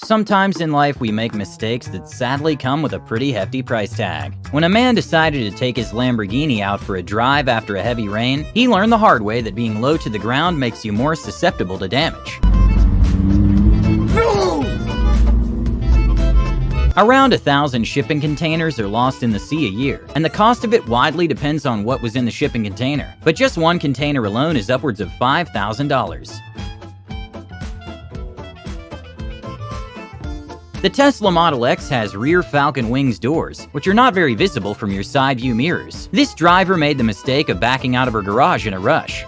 Sometimes in life we make mistakes that sadly come with a pretty hefty price tag. When a man decided to take his Lamborghini out for a drive after a heavy rain, he learned the hard way that being low to the ground makes you more susceptible to damage. No! Around 1,000 shipping containers are lost in the sea a year, and the cost of it widely depends on what was in the shipping container. But just one container alone is upwards of $5,000. The Tesla Model X has rear Falcon Wings doors, which are not very visible from your side view mirrors. This driver made the mistake of backing out of her garage in a rush.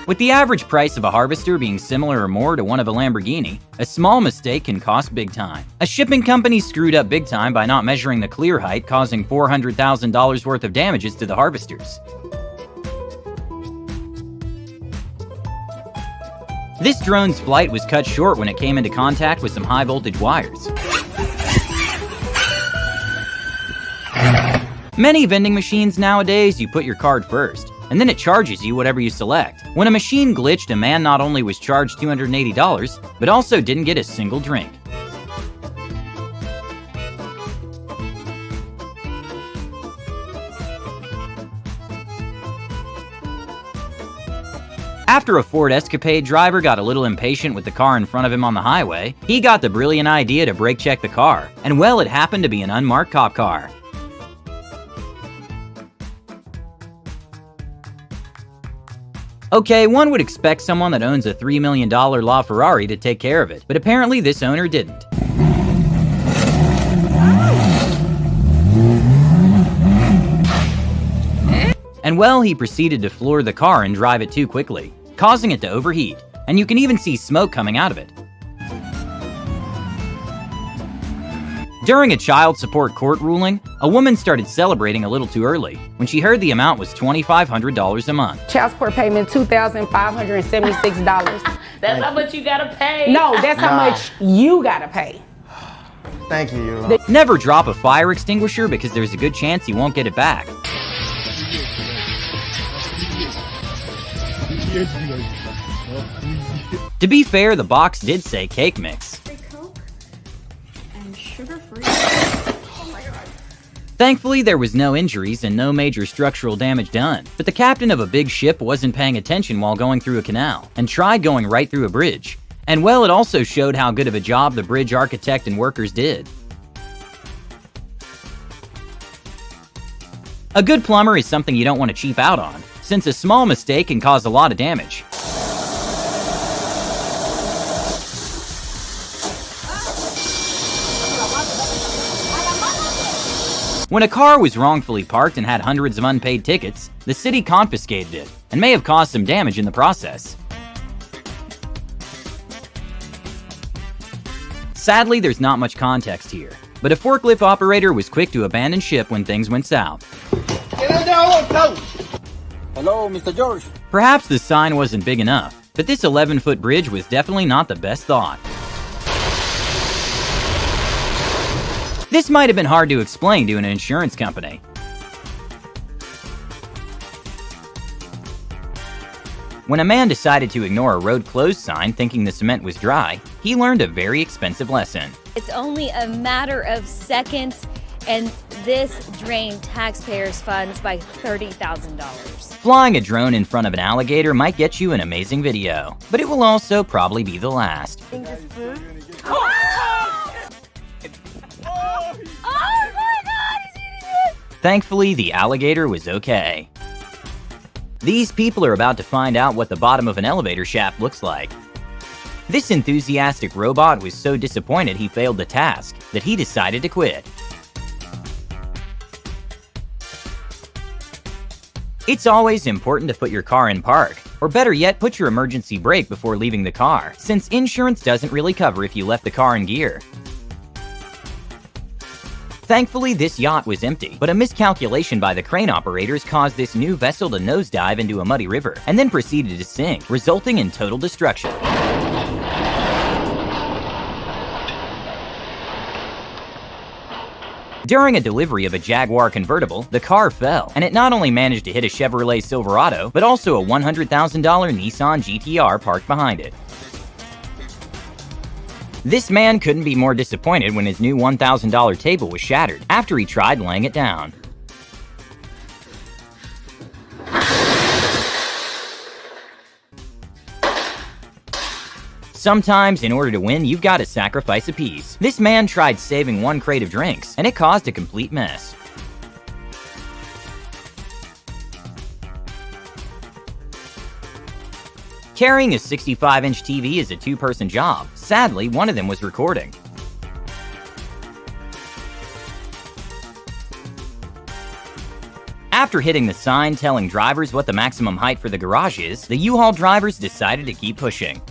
With the average price of a Harvester being similar or more to one of a Lamborghini, a small mistake can cost big time. A shipping company screwed up big time by not measuring the clear height, causing $400,000 worth of damages to the Harvesters. This drone's flight was cut short when it came into contact with some high-voltage wires. Many vending machines nowadays, you put your card first, and then it charges you whatever you select. When a machine glitched, a man not only was charged $280, but also didn't get a single drink. After a Ford Escapade driver got a little impatient with the car in front of him on the highway, he got the brilliant idea to brake check the car, and well, it happened to be an unmarked cop car. Okay, one would expect someone that owns a $3 million LaFerrari to take care of it, but apparently this owner didn't. And well, he proceeded to floor the car and drive it too quickly, causing it to overheat, and you can even see smoke coming out of it. During a child support court ruling, a woman started celebrating a little too early when she heard the amount was $2,500 a month. Child support payment, $2,576. That's how much you gotta pay. No, that's how much you gotta pay. Thank you. Never drop a fire extinguisher because there's a good chance you won't get it back. To be fair, the box did say cake mix. Coke and sugar-free. Thankfully, there was no injuries and no major structural damage done, but the captain of a big ship wasn't paying attention while going through a canal, and tried going right through a bridge. And well, it also showed how good of a job the bridge architect and workers did. A good plumber is something you don't want to cheap out on, since a small mistake can cause a lot of damage. When a car was wrongfully parked and had hundreds of unpaid tickets, the city confiscated it, and may have caused some damage in the process. Sadly, there's not much context here, but a forklift operator was quick to abandon ship when things went south. Hello, Mr. George. Perhaps the sign wasn't big enough, but this 11-foot bridge was definitely not the best thought. This might have been hard to explain to an insurance company. When a man decided to ignore a road closed sign thinking the cement was dry, he learned a very expensive lesson. It's only a matter of seconds, and this drained taxpayers' funds by $30,000. Flying a drone in front of an alligator might get you an amazing video, but it will also probably be the last. Oh my God, he's eating it! Thankfully, the alligator was okay. These people are about to find out what the bottom of an elevator shaft looks like. This enthusiastic robot was so disappointed he failed the task that he decided to quit. It's always important to put your car in park, or better yet, put your emergency brake before leaving the car, since insurance doesn't really cover if you left the car in gear. Thankfully, this yacht was empty, but a miscalculation by the crane operators caused this new vessel to nosedive into a muddy river, and then proceeded to sink, resulting in total destruction. During a delivery of a Jaguar convertible, the car fell, and it not only managed to hit a Chevrolet Silverado, but also a $100,000 Nissan GTR parked behind it. This man couldn't be more disappointed when his new $1,000 table was shattered after he tried laying it down. Sometimes, in order to win, you've got to sacrifice a piece. This man tried saving one crate of drinks, and it caused a complete mess. Carrying a 65-inch TV is a two-person job. Sadly, one of them was recording. After hitting the sign telling drivers what the maximum height for the garage is, the U-Haul drivers decided to keep pushing.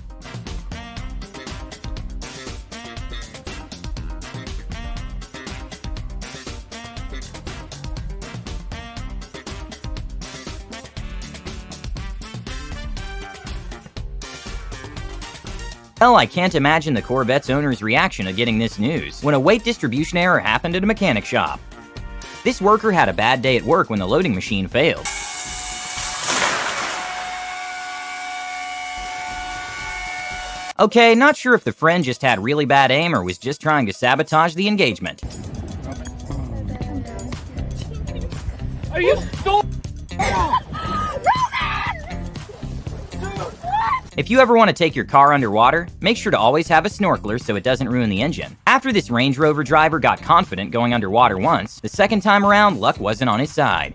Hell, I can't imagine the Corvette's owner's reaction to getting this news when a weight distribution error happened at a mechanic shop. This worker had a bad day at work when the loading machine failed. Okay, not sure if the friend just had really bad aim or was just trying to sabotage the engagement. Are you so? If you ever want to take your car underwater, make sure to always have a snorkeler so it doesn't ruin the engine. After this Range Rover driver got confident going underwater once, the second time around, luck wasn't on his side.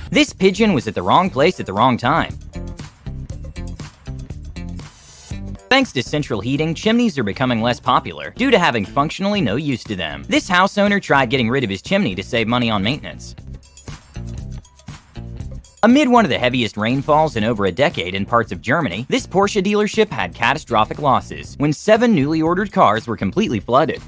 This pigeon was at the wrong place at the wrong time. Thanks to central heating, chimneys are becoming less popular due to having functionally no use to them. This house owner tried getting rid of his chimney to save money on maintenance. Amid one of the heaviest rainfalls in over a decade in parts of Germany, this Porsche dealership had catastrophic losses when 7 newly ordered cars were completely flooded.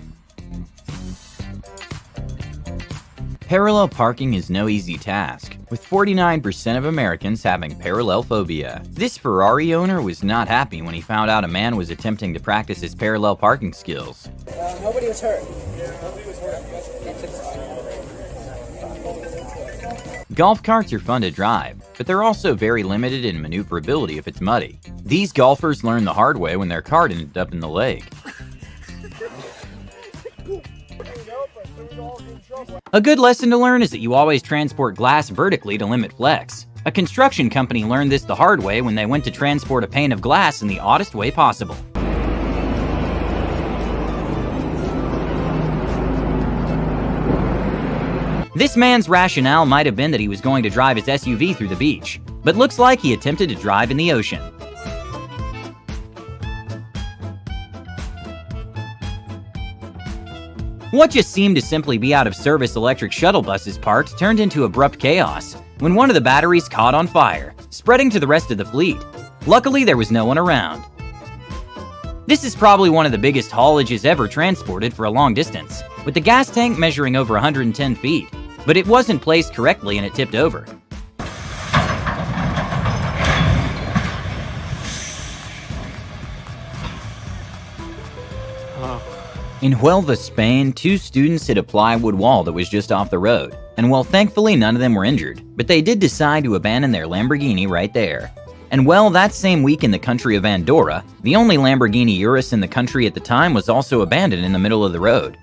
Parallel parking is no easy task, with 49% of Americans having parallel phobia. This Ferrari owner was not happy when he found out a man was attempting to practice his parallel parking skills. Nobody was hurt. Golf carts are fun to drive, but they're also very limited in maneuverability if it's muddy. These golfers learned the hard way when their cart ended up in the lake. A good lesson to learn is that you always transport glass vertically to limit flex. A construction company learned this the hard way when they went to transport a pane of glass in the oddest way possible. This man's rationale might have been that he was going to drive his SUV through the beach, but looks like he attempted to drive in the ocean. What just seemed to simply be out of service electric shuttle buses parked turned into abrupt chaos when one of the batteries caught on fire, spreading to the rest of the fleet. Luckily, there was no one around. This is probably one of the biggest haulages ever transported for a long distance, with the gas tank measuring over 110 feet, but it wasn't placed correctly and it tipped over. In Huelva, Spain, 2 students hit a plywood wall that was just off the road, and while thankfully none of them were injured, but they did decide to abandon their Lamborghini right there. And well, that same week in the country of Andorra, the only Lamborghini Urus in the country at the time was also abandoned in the middle of the road.